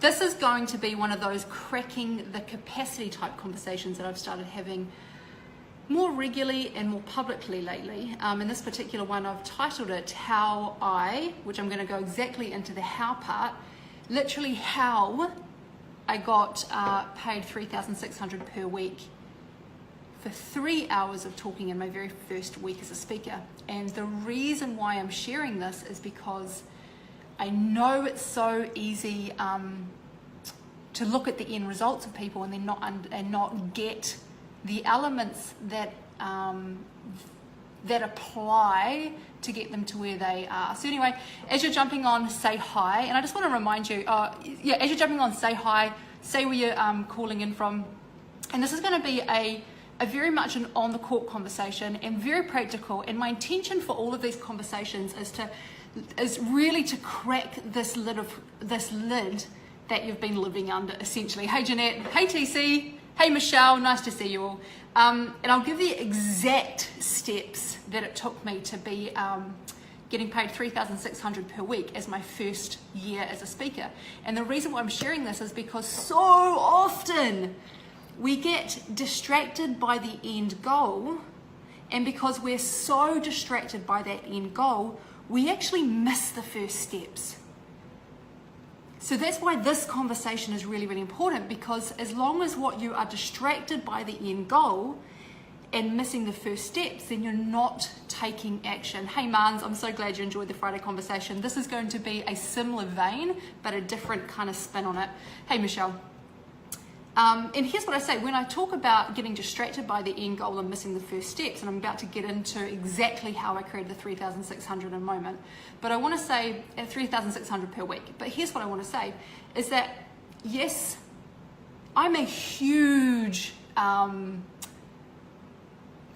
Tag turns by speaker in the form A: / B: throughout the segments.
A: this is going to be one of those cracking the capacity type conversations that I've started having more regularly and more publicly lately. In this particular one, I've titled it How I, which I'm going to go exactly into the how part, literally how I got paid $3,600 per week for 3 hours of talking in my very first week as a speaker. And the reason why I'm sharing this is because I know it's so easy to look at the end results of people and then not get the elements that that apply to get them to where they are. So anyway, as you're jumping on, say hi. And I just want to remind you, as you're jumping on, say hi, say where you're calling in from. And this is going to be a very much an on-the-court conversation and very practical. And my intention for all of these conversations is really to crack this lid that you've been living under, essentially. Hey Jeanette, hey TC, hey Michelle, nice to see you all. And I'll give the exact steps that it took me to be getting paid $3,600 per week as my first year as a speaker. And the reason why I'm sharing this is because so often we get distracted by the end goal, and because we're so distracted by that end goal, we actually miss the first steps. So that's why this conversation is really, really important, because as long as what you are distracted by the end goal and missing the first steps, then you're not taking action. Hey Mans, I'm so glad you enjoyed the Friday conversation. This is going to be a similar vein, but a different kind of spin on it. Hey Michelle. And here's what I say, when I talk about getting distracted by the end goal and missing the first steps, and I'm about to get into exactly how I created the 3,600 in a moment, but I want to say at 3,600 per week. But here's what I want to say, is that yes, I'm a huge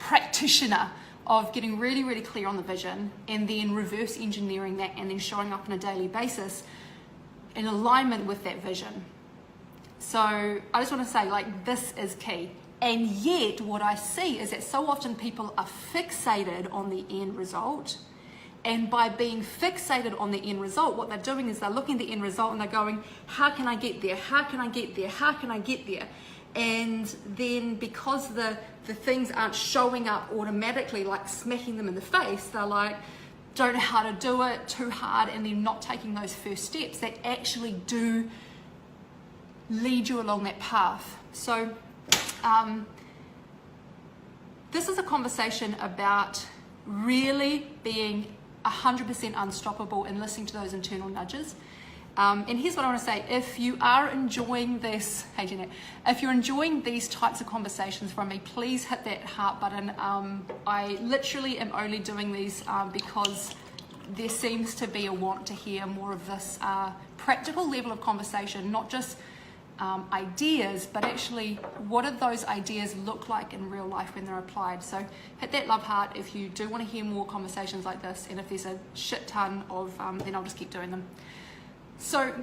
A: practitioner of getting really, really clear on the vision and then reverse engineering that and then showing up on a daily basis in alignment with that vision. So I just want to say, like, this is key. And yet what I see is that so often people are fixated on the end result. And by being fixated on the end result, what they're doing is they're looking at the end result and they're going, how can I get there? How can I get there? How can I get there? And then because the things aren't showing up automatically, like smacking them in the face, they're like, don't know how to do it, too hard, and then not taking those first steps that actually do lead you along that path. So this is a conversation about really being 100% unstoppable and listening to those internal nudges. And here's what I want to say, if you are enjoying this, hey Jeanette, if you're enjoying these types of conversations from me, please hit that heart button. I literally am only doing these because there seems to be a want to hear more of this practical level of conversation, not just ideas, but actually what do those ideas look like in real life when they're applied. So hit that love heart if you do want to hear more conversations like this, and if there's a shit ton of then I'll just keep doing them. So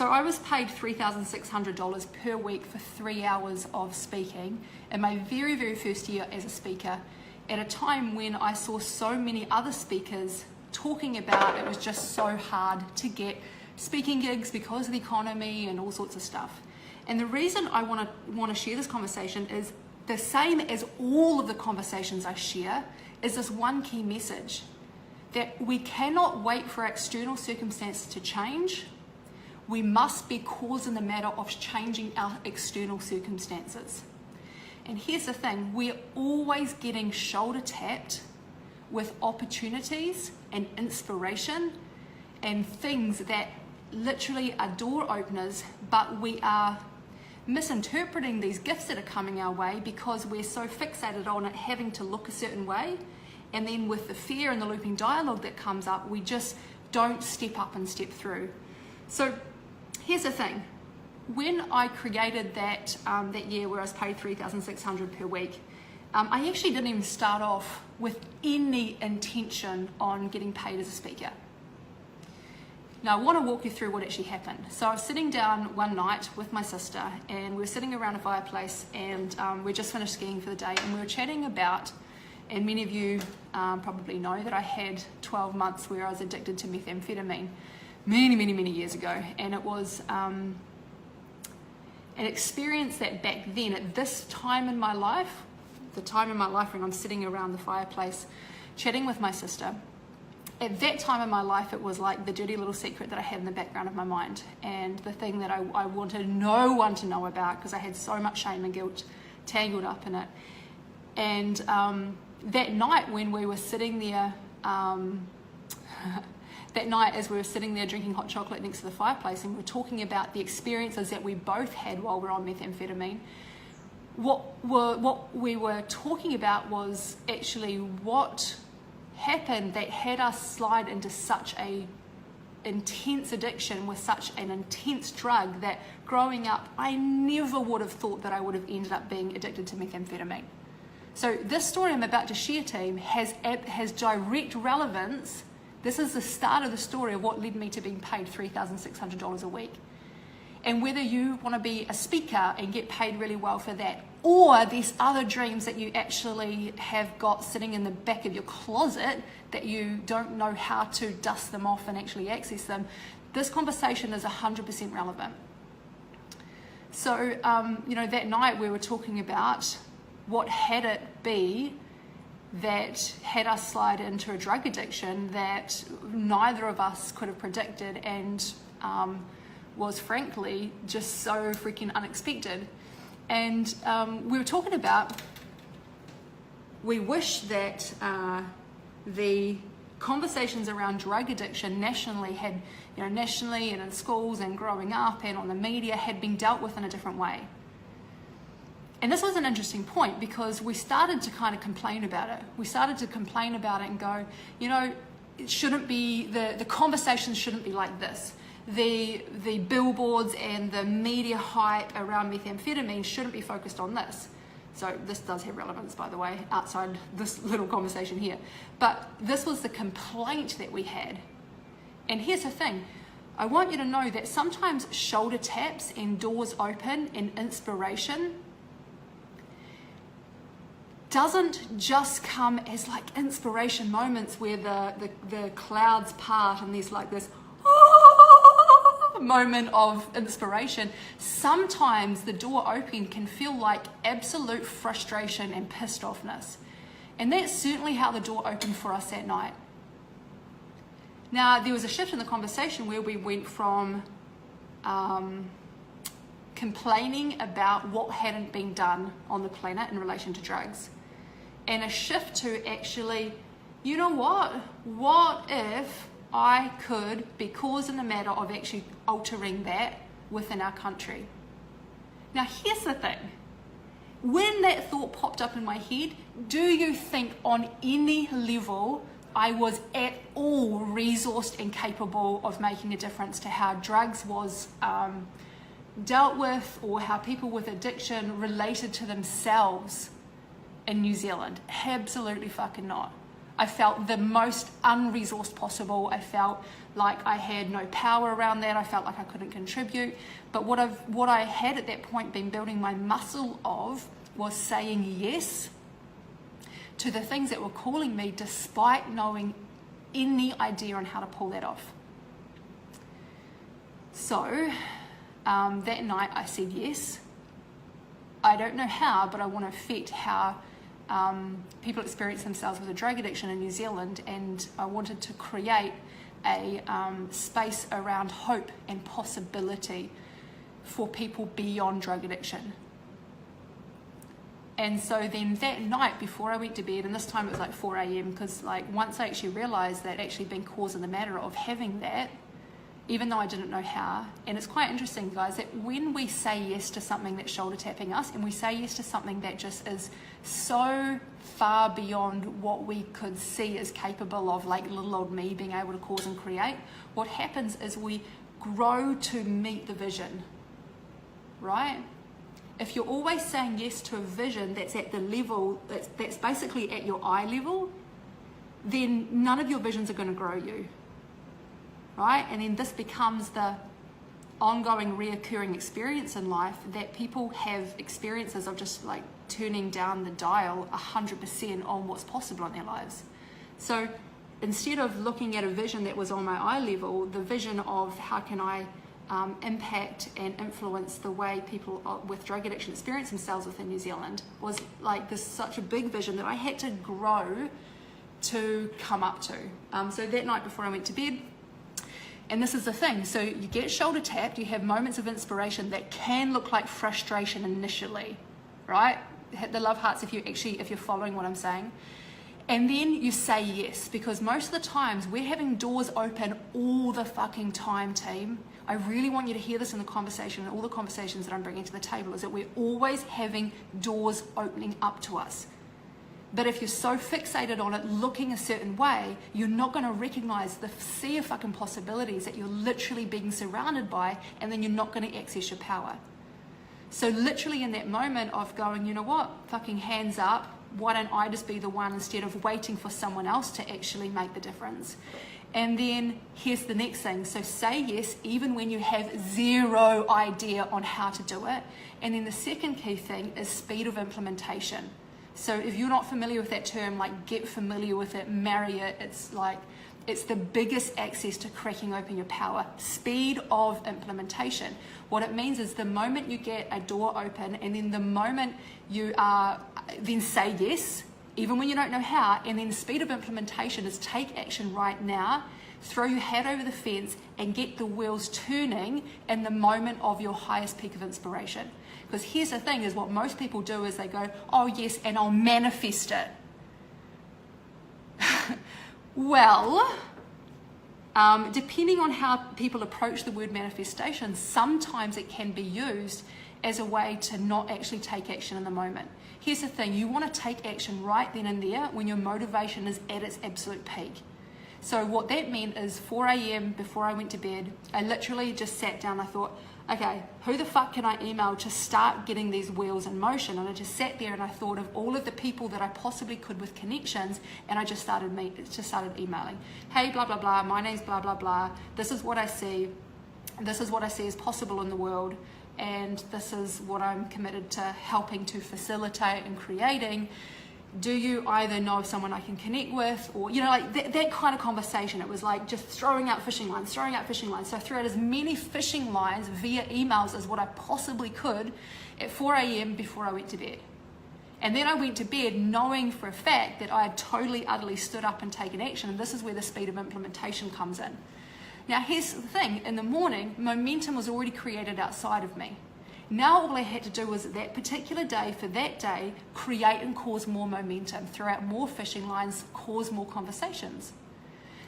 A: I was paid $3,600 per week for 3 hours of speaking in my very, very first year as a speaker, at a time when I saw so many other speakers talking about it was just so hard to get speaking gigs because of the economy and all sorts of stuff. And the reason I want to share this conversation is the same as all of the conversations I share, is this one key message, that we cannot wait for external circumstances to change. We must be causing the matter of changing our external circumstances. And here's the thing, we're always getting shoulder tapped with opportunities and inspiration and things that literally are door openers, but we are misinterpreting these gifts that are coming our way because we're so fixated on it having to look a certain way. And then with the fear and the looping dialogue that comes up, we just don't step up and step through. So here's the thing, when I created that year where I was paid $3,600 per week, I actually didn't even start off with any intention on getting paid as a speaker. Now I want to walk you through what actually happened. So I was sitting down one night with my sister, and we were sitting around a fireplace, and we just finished skiing for the day, and we were chatting about And many of you probably know that I had 12 months where I was addicted to methamphetamine many years ago. And it was an experience that back then, at this time in my life, the time in my life when I'm sitting around the fireplace chatting with my sister, at that time in my life, it was like the dirty little secret that I had in the background of my mind, and the thing that I wanted no one to know about because I had so much shame and guilt tangled up in it. And that night when we were sitting there, that night as we were sitting there drinking hot chocolate next to the fireplace, and we were talking about the experiences that we both had while we were on methamphetamine, what we were talking about was actually what happened that had us slide into such a intense addiction with such an intense drug that growing up I never would have thought that I would have ended up being addicted to methamphetamine. So this story I'm about to share, team, has direct relevance. This is the start of the story of what led me to being paid $3,600 a week. And whether you want to be a speaker and get paid really well for that, or these other dreams that you actually have got sitting in the back of your closet that you don't know how to dust them off and actually access them, this conversation is 100% relevant. So, that night we were talking about what had it be that had us slide into a drug addiction that neither of us could have predicted, and was frankly just so freaking unexpected. And we were talking about, we wish that the conversations around drug addiction nationally had, nationally and in schools and growing up and on the media had been dealt with in a different way. And this was an interesting point because we started to kind of complain about it. We started to complain about it and go, it shouldn't be, the conversations shouldn't be like this. The billboards and the media hype around methamphetamine shouldn't be focused on this. So this does have relevance, by the way, outside this little conversation here. But this was the complaint that we had. And here's the thing. I want you to know that sometimes shoulder taps and doors open and inspiration doesn't just come as like inspiration moments where the clouds part and there's like this moment of inspiration. Sometimes the door open can feel like absolute frustration and pissed offness. And that's certainly how the door opened for us that night. Now, there was a shift in the conversation where we went from complaining about what hadn't been done on the planet in relation to drugs, and a shift to actually, you know what if I could be cause in the matter of actually altering that within our country. Now, here's the thing. When that thought popped up in my head, do you think on any level I was at all resourced and capable of making a difference to how drugs was dealt with, or how people with addiction related to themselves in New Zealand? Absolutely fucking not. I felt the most unresourced possible. I felt like I had no power around that. I felt like I couldn't contribute. But what I had at that point been building my muscle of was saying yes to the things that were calling me despite knowing any idea on how to pull that off. So that night I said yes. I don't know how, but I want to affect how people experience themselves with a drug addiction in New Zealand, and I wanted to create a space around hope and possibility for people beyond drug addiction. And so then that night before I went to bed, and this time it was like 4 a.m. because like once I actually realized that actually being cause in the matter of having that, even though I didn't know how. And it's quite interesting, guys, that when we say yes to something that's shoulder tapping us, and we say yes to something that just is so far beyond what we could see as capable of, like little old me being able to cause and create, what happens is we grow to meet the vision, right? If you're always saying yes to a vision that's at the level, that's basically at your eye level, then none of your visions are going to grow you. Right? And then this becomes the ongoing reoccurring experience in life that people have experiences of just like turning down the dial 100% on what's possible in their lives. So instead of looking at a vision that was on my eye level, the vision of how can I impact and influence the way people with drug addiction experience themselves within New Zealand was like this such a big vision that I had to grow to come up to. So that night before I went to bed, and this is the thing, so you get shoulder tapped, you have moments of inspiration that can look like frustration initially, right? Hit the love hearts if you're following what I'm saying. And then you say yes, because most of the times we're having doors open all the fucking time, team. I really want you to hear this in the conversation, and all the conversations that I'm bringing to the table, is that we're always having doors opening up to us. But if you're so fixated on it looking a certain way, you're not going to recognize the sea of fucking possibilities that you're literally being surrounded by, and then you're not going to access your power. So literally in that moment of going, you know what, fucking hands up, why don't I just be the one instead of waiting for someone else to actually make the difference? And then here's the next thing. So say yes, even when you have zero idea on how to do it. And then the second key thing is speed of implementation. So if you're not familiar with that term, like get familiar with it, marry it. It's the biggest access to cracking open your power. Speed of implementation. What it means is the moment you get a door open, and then the moment you then say yes, even when you don't know how, and then speed of implementation is take action right now, throw your hat over the fence and get the wheels turning in the moment of your highest peak of inspiration. Because here's the thing, is what most people do is they go, oh yes, and I'll manifest it. Well, depending on how people approach the word manifestation, sometimes it can be used as a way to not actually take action in the moment. Here's the thing, you want to take action right then and there when your motivation is at its absolute peak. So what that meant is 4 a.m. before I went to bed, I literally just sat down. I thought, okay, who the fuck can I email to start getting these wheels in motion? And I just sat there and I thought of all of the people that I possibly could with connections, and I just started emailing. Hey, blah, blah, blah, my name's blah, blah, blah. This is what I see. This is what I see as possible in the world. And this is what I'm committed to helping to facilitate and creating. Do you either know of someone I can connect with, or, you know, like that kind of conversation. It was like just throwing out fishing lines. So I threw out as many fishing lines via emails as what I possibly could at 4 a.m. before I went to bed. And then I went to bed knowing for a fact that I had totally, utterly stood up and taken action. And this is where the speed of implementation comes in. Now, here's the thing. In the morning, momentum was already created outside of me. Now all I had to do was that particular day, for that day, create and cause more momentum, throw out more fishing lines, cause more conversations.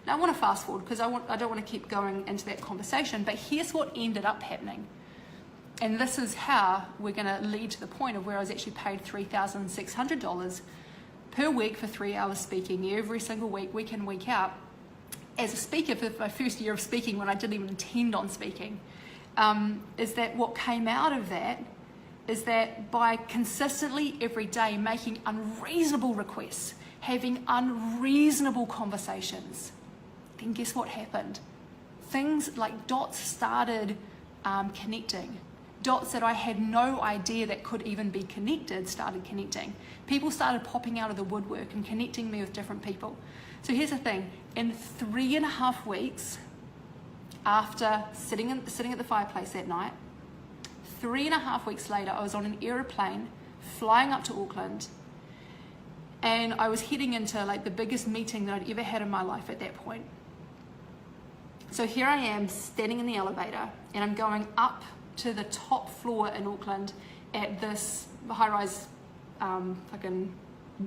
A: Now I want to fast forward because I don't want to keep going into that conversation, but here's what ended up happening. And this is how we're going to lead to the point of where I was actually paid $3,600 per week for 3 hours speaking every single week in, week out. As a speaker for my first year of speaking, when I didn't even intend on speaking, is that what came out of that is that by consistently every day making unreasonable requests, having unreasonable conversations, then guess what happened? Things like dots started connecting. Dots that I had no idea that could even be connected started connecting. People started popping out of the woodwork and connecting me with different people. So here's the thing, in 3.5 weeks, after sitting at the fireplace that night, 3.5 weeks later, I was on an aeroplane flying up to Auckland, and I was heading into like the biggest meeting that I'd ever had in my life at that point. So here I am standing in the elevator, and I'm going up to the top floor in Auckland at this high-rise fucking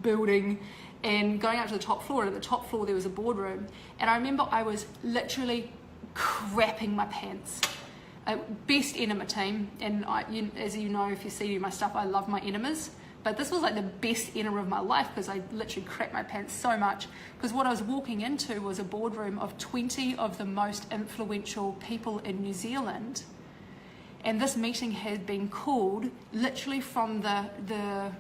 A: building, and going up to the top floor, and at the top floor there was a boardroom, and I remember I was literally crapping my pants. Best enema team, and as you know, if you see my stuff, I love my enemas, but this was like the best enema of my life because I literally crapped my pants so much, because what I was walking into was a boardroom of 20 of the most influential people in New Zealand, and this meeting had been called literally from the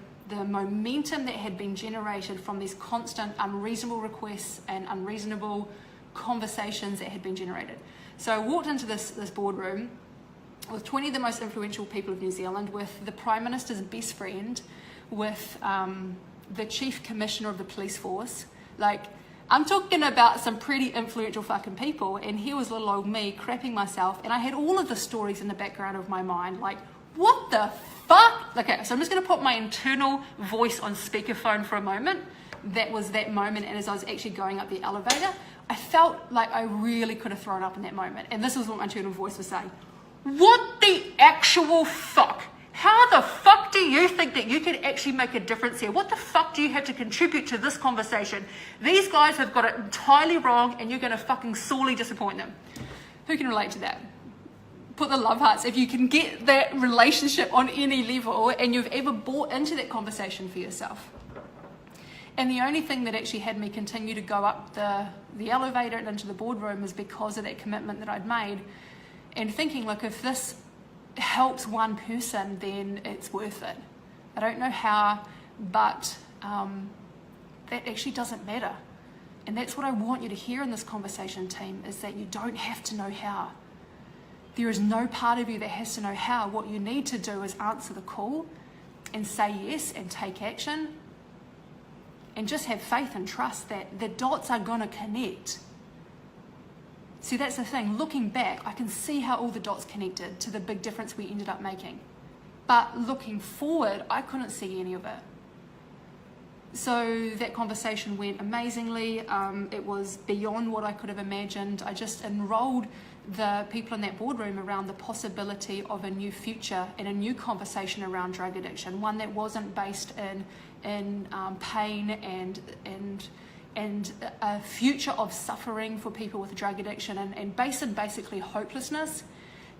A: momentum that had been generated from these constant unreasonable requests and unreasonable conversations that had been generated. So I walked into this boardroom, with 20 of the most influential people of New Zealand, with the Prime Minister's best friend, with the Chief Commissioner of the Police Force. Like, I'm talking about some pretty influential fucking people, and here was little old me crapping myself, and I had all of the stories in the background of my mind, like, what the fuck? Okay, so I'm just going to put my internal voice on speakerphone for a moment. That was that moment, and as I was actually going up the elevator, I felt like I really could have thrown up in that moment, and this is what my internal voice was saying. What the actual fuck? How the fuck do you think that you can actually make a difference here? What the fuck do you have to contribute to this conversation? These guys have got it entirely wrong, and you're going to fucking sorely disappoint them. Who can relate to that? Put the love hearts if you can get that relationship on any level and you've ever bought into that conversation for yourself. And the only thing that actually had me continue to go up the elevator and into the boardroom is because of that commitment that I'd made, and thinking, look, if this helps one person, then it's worth it. I don't know how, but that actually doesn't matter. And that's what I want you to hear in this conversation, team, is that you don't have to know how. There is no part of you that has to know how. What you need to do is answer the call and say yes and take action, and just have faith and trust that the dots are going to connect. See, that's the thing. Looking back, I can see how all the dots connected to the big difference we ended up making. But looking forward, I couldn't see any of it. So that conversation went amazingly. It was beyond what I could have imagined. I just enrolled the people in that boardroom around the possibility of a new future and a new conversation around drug addiction, one that wasn't based in pain and a future of suffering for people with drug addiction and based in basically hopelessness.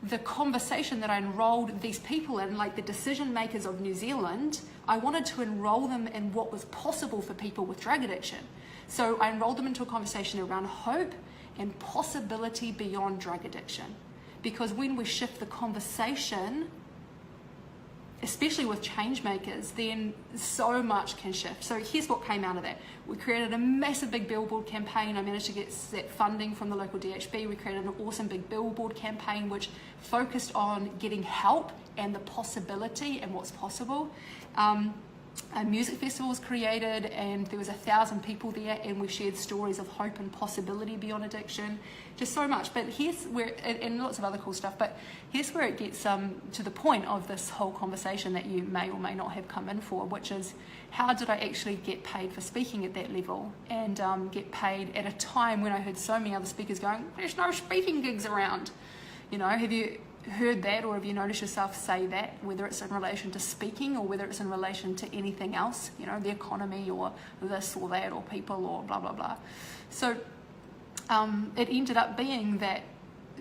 A: The conversation that I enrolled these people in, like the decision makers of New Zealand, I wanted to enroll them in what was possible for people with drug addiction. So I enrolled them into a conversation around hope and possibility beyond drug addiction. Because when we shift the conversation, especially with change makers, then so much can shift. So here's what came out of that. We created a massive big billboard campaign. I managed to get that funding from the local DHB. We created an awesome big billboard campaign which focused on getting help and the possibility and what's possible. A music festival was created, and there was 1,000 people there, and we shared stories of hope and possibility beyond addiction. Just so much. But here's where, and lots of other cool stuff, but here's where it gets to the point of this whole conversation that you may or may not have come in for, which is, how did I actually get paid for speaking at that level, and get paid at a time when I heard so many other speakers going, there's no speaking gigs around. You know, have you heard that, or have you noticed yourself say that, whether it's in relation to speaking or whether it's in relation to anything else, you know, the economy or this or that or people or blah blah blah. So it ended up being that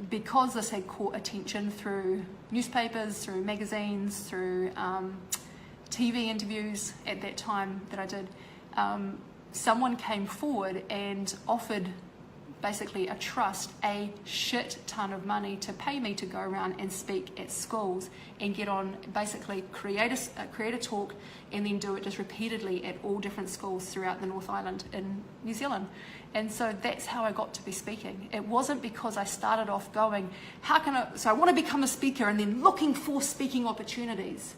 A: because this had caught attention through newspapers, through magazines, through TV interviews at that time that I did, someone came forward and offered basically a trust a shit ton of money to pay me to go around and speak at schools and get on, basically create a talk and then do it just repeatedly at all different schools throughout the North Island in New Zealand. And so that's how I got to be speaking. It wasn't because I started off going, so I want to become a speaker and then looking for speaking opportunities.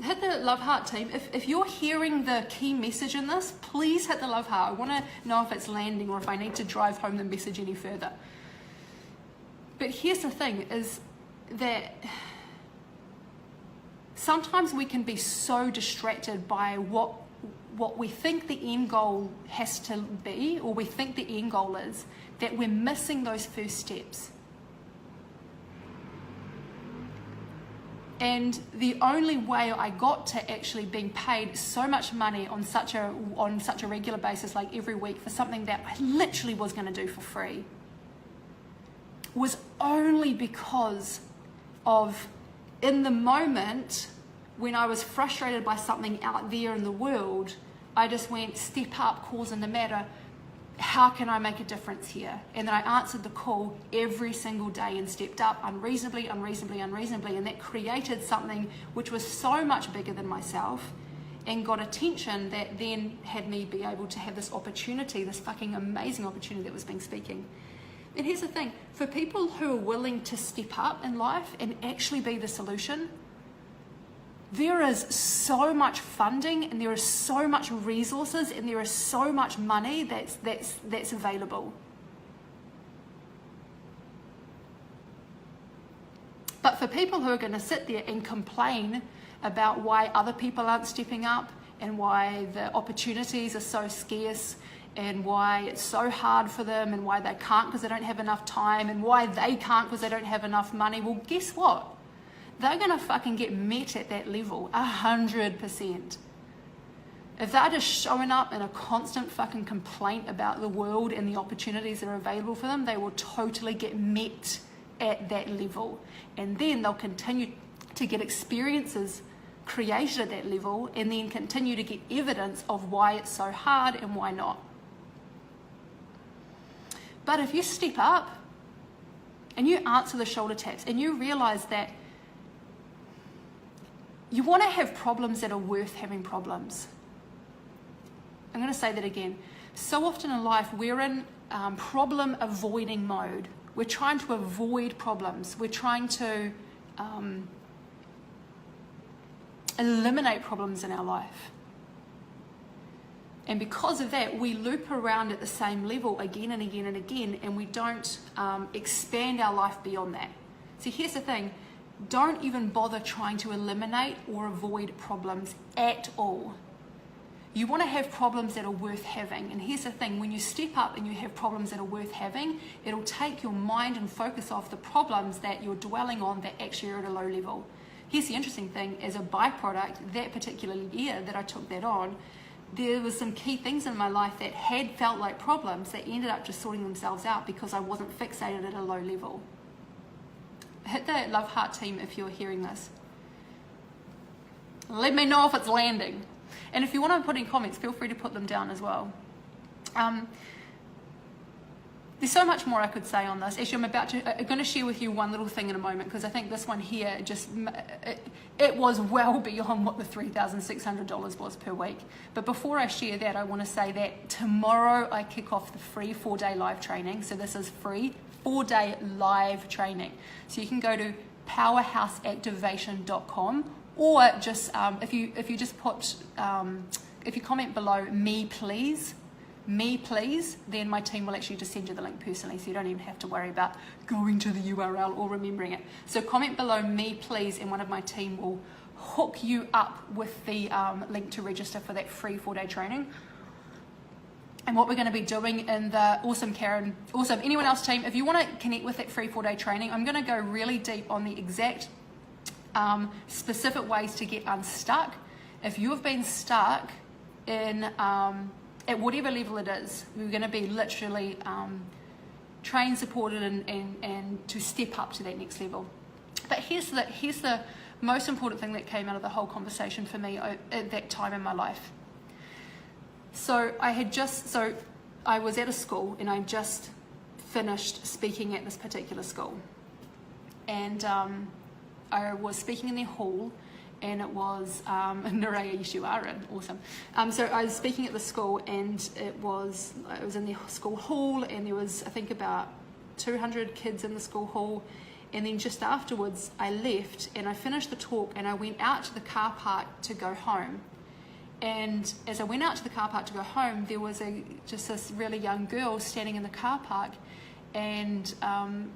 A: Hit the love heart, team. If you're hearing the key message in this, please hit the love heart. I want to know if it's landing or if I need to drive home the message any further. But here's the thing, is that sometimes we can be so distracted by what we think the end goal has to be, or we think the end goal is, that we're missing those first steps. And the only way I got to actually being paid so much money on such a regular basis, like every week, for something that I literally was going to do for free, was only because of, in the moment when I was frustrated by something out there in the world, I just went, step up, cause in the matter. How can I make a difference here? And then I answered the call every single day and stepped up unreasonably, and that created something which was so much bigger than myself and got attention that then had me be able to have this opportunity, this fucking amazing opportunity that was being speaking. And here's the thing, for people who are willing to step up in life and actually be the solution, there is so much funding and there is so much resources and there is so much money that's available. But for people who are going to sit there and complain about why other people aren't stepping up and why the opportunities are so scarce and why it's so hard for them and why they can't because they don't have enough time and why they can't because they don't have enough money, well, guess what? They're going to fucking get met at that level, 100%. If they're just showing up in a constant fucking complaint about the world and the opportunities that are available for them, they will totally get met at that level. And then they'll continue to get experiences created at that level and then continue to get evidence of why it's so hard and why not. But if you step up and you answer the shoulder taps and you realize that you want to have problems that are worth having problems. I'm going to say that again. So often in life, we're in problem avoiding mode. We're trying to avoid problems. We're trying to eliminate problems in our life. And because of that, we loop around at the same level again and again and again, and we don't expand our life beyond that. See, here's the thing. Don't even bother trying to eliminate or avoid problems at all. You want to have problems that are worth having. And here's the thing, when you step up and you have problems that are worth having, it'll take your mind and focus off the problems that you're dwelling on that actually are at a low level. Here's the interesting thing, as a byproduct, that particular year that I took that on, there was some key things in my life that had felt like problems that ended up just sorting themselves out because I wasn't fixated at a low level. Hit the love heart team if you're hearing this. Let me know if it's landing. And if you want to put in comments, feel free to put them down as well. There's so much more I could say on this. Actually, I'm going to share with you one little thing in a moment because I think this one here it was well beyond what the $3,600 was per week. But before I share that, I want to say that tomorrow I kick off the free 4-day live training. So this is free 4-day live training. So you can go to powerhouseactivation.com or just if you just put if you comment below me please, then my team will actually just send you the link personally, so you don't even have to worry about going to the URL or remembering it. So comment below me please, and one of my team will hook you up with the link to register for that free 4-day training. And what we're going to be doing in the awesome anyone else team, if you want to connect with that free 4-day training, I'm going to go really deep on the exact specific ways to get unstuck. If you have been stuck in at whatever level it is, we're going to be literally trained, supported, and to step up to that next level. But here's the most important thing that came out of the whole conversation for me at that time in my life. So I was at a school and I just finished speaking at this particular school, and I was speaking in their hall, and it was Naraya Yeshuaran, awesome. So I was speaking at the school, and it was in the school hall, and there was I think about 200 kids in the school hall. And then just afterwards, I left and I finished the talk, and I went out to the car park to go home. And as I went out to the car park to go home, there was just this really young girl standing in the car park, and I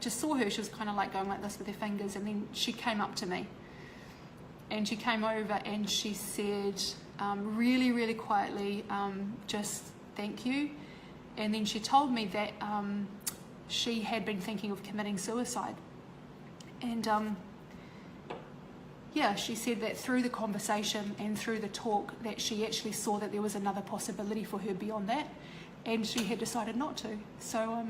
A: just saw her. She was kind of like going like this with her fingers, and then she came up to me. And she came over and she said, really, really quietly, just thank you. And then she told me that she had been thinking of committing suicide. And she said that through the conversation and through the talk that she actually saw that there was another possibility for her beyond that, and she had decided not to. So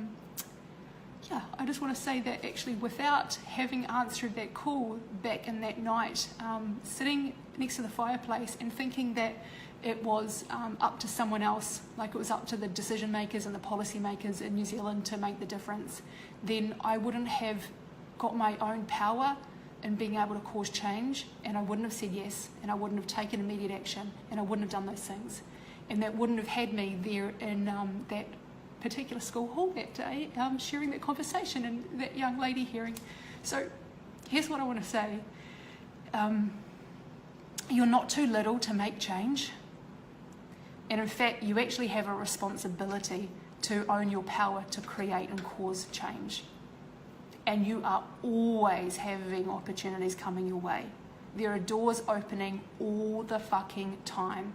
A: I just want to say that actually, without having answered that call back in that night, sitting next to the fireplace and thinking that it was up to someone else, like it was up to the decision makers and the policy makers in New Zealand to make the difference, then I wouldn't have got my own power in being able to cause change, and I wouldn't have said yes, and I wouldn't have taken immediate action, and I wouldn't have done those things, and that wouldn't have had me there in that particular school hall that day, sharing that conversation and that young lady hearing. So here's what I want to say. You're not too little to make change. And in fact, you actually have a responsibility to own your power to create and cause change. And you are always having opportunities coming your way. There are doors opening all the fucking time.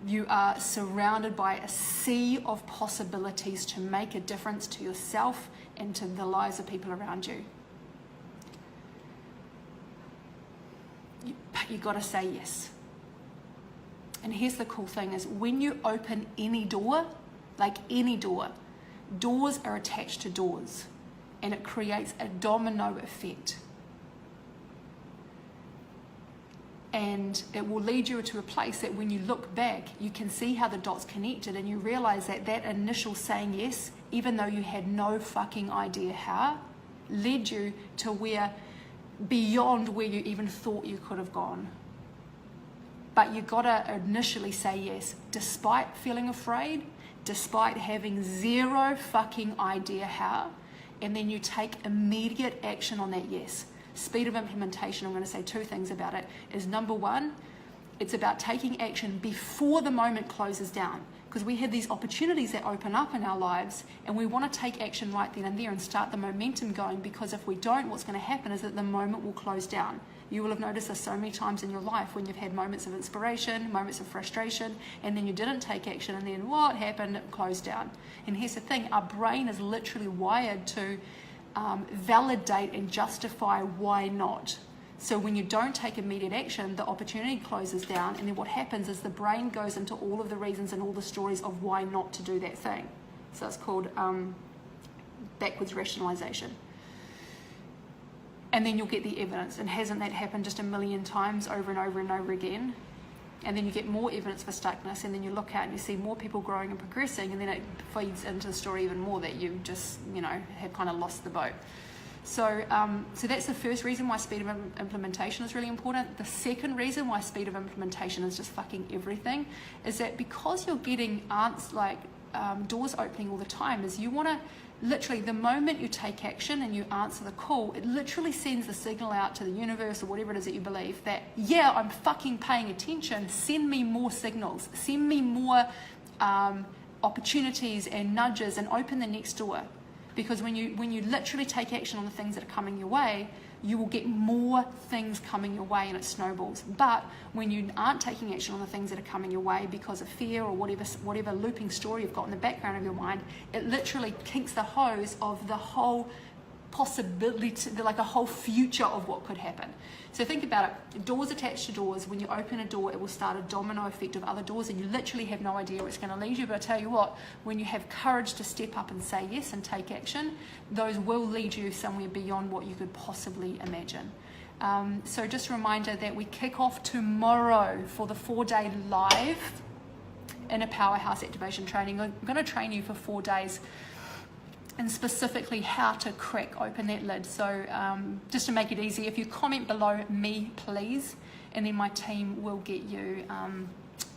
A: You are surrounded by a sea of possibilities to make a difference to yourself and to the lives of people around you. But you got to say yes. And here's the cool thing is when you open any door, like any door, doors are attached to doors and it creates a domino effect. And it will lead you to a place that when you look back, you can see how the dots connected and you realize that that initial saying yes, even though you had no fucking idea how, led you to where, beyond where you even thought you could have gone. But you gotta initially say yes, despite feeling afraid, despite having zero fucking idea how, and then you take immediate action on that yes. Speed of implementation, I'm going to say two things about it, is number one, it's about taking action before the moment closes down. Because we have these opportunities that open up in our lives and we want to take action right then and there and start the momentum going, because if we don't, what's going to happen is that the moment will close down. You will have noticed this so many times in your life when you've had moments of inspiration, moments of frustration, and then you didn't take action and then what happened? It closed down. And here's the thing, our brain is literally wired to validate and justify why not. So when you don't take immediate action, the opportunity closes down, and then what happens is the brain goes into all of the reasons and all the stories of why not to do that thing. So it's called backwards rationalization. And then you'll get the evidence. And hasn't that happened just a million times over and over and over again? And then you get more evidence for stuckness, and then you look out and you see more people growing and progressing, and then it feeds into the story even more that you just, have kind of lost the boat. So that's the first reason why speed of implementation is really important. The second reason why speed of implementation is just fucking everything is that because you're getting doors opening all the time, is you want to literally, the moment you take action and you answer the call, it literally sends the signal out to the universe or whatever it is that you believe that, yeah, I'm fucking paying attention. Send me more signals. Send me more opportunities and nudges, and open the next door. Because when you literally take action on the things that are coming your way, you will get more things coming your way and it snowballs. But when you aren't taking action on the things that are coming your way because of fear or whatever looping story you've got in the background of your mind, it literally kinks the hose of the whole possibility, like a whole future of what could happen. So think about it, doors attached to doors. When you open a door, it will start a domino effect of other doors, and you literally have no idea where it's going to lead you. But I tell you what, when you have courage to step up and say yes and take action, those will lead you somewhere beyond what you could possibly imagine. So just a reminder that we kick off tomorrow for the 4-day live Inner Powerhouse Activation Training. I'm going to train you for 4 days, and specifically how to crack open that lid. So just to make it easy, if you comment below me, please, and then my team will get you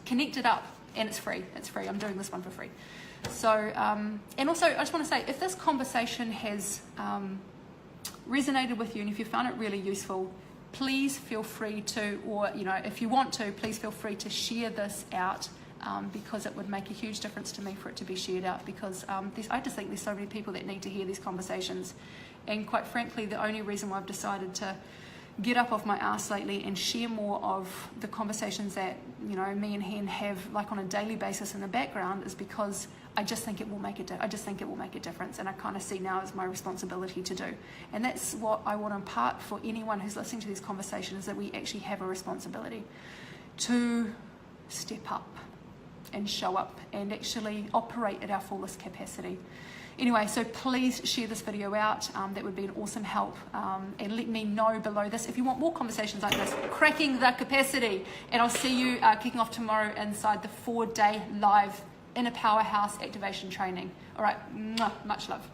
A: connected up, and it's free. It's free. I'm doing this one for free. So, and also I just want to say, if this conversation has resonated with you and if you found it really useful, please feel free to, or if you want to, please feel free to share this out. Because it would make a huge difference to me for it to be shared out, because I just think there's so many people that need to hear these conversations. And quite frankly, the only reason why I've decided to get up off my ass lately and share more of the conversations that me and Hen have like on a daily basis in the background is because I just think it will make a difference, and I kind of see now as my responsibility to do. And that's what I want to impart for anyone who's listening to these conversations, that we actually have a responsibility to step up and show up and actually operate at our fullest capacity. Anyway, so please share this video out. That would be an awesome help. And let me know below this if you want more conversations like this, cracking the capacity. And I'll see you kicking off tomorrow inside the 4-day live Inner Powerhouse Activation Training. All right, much love.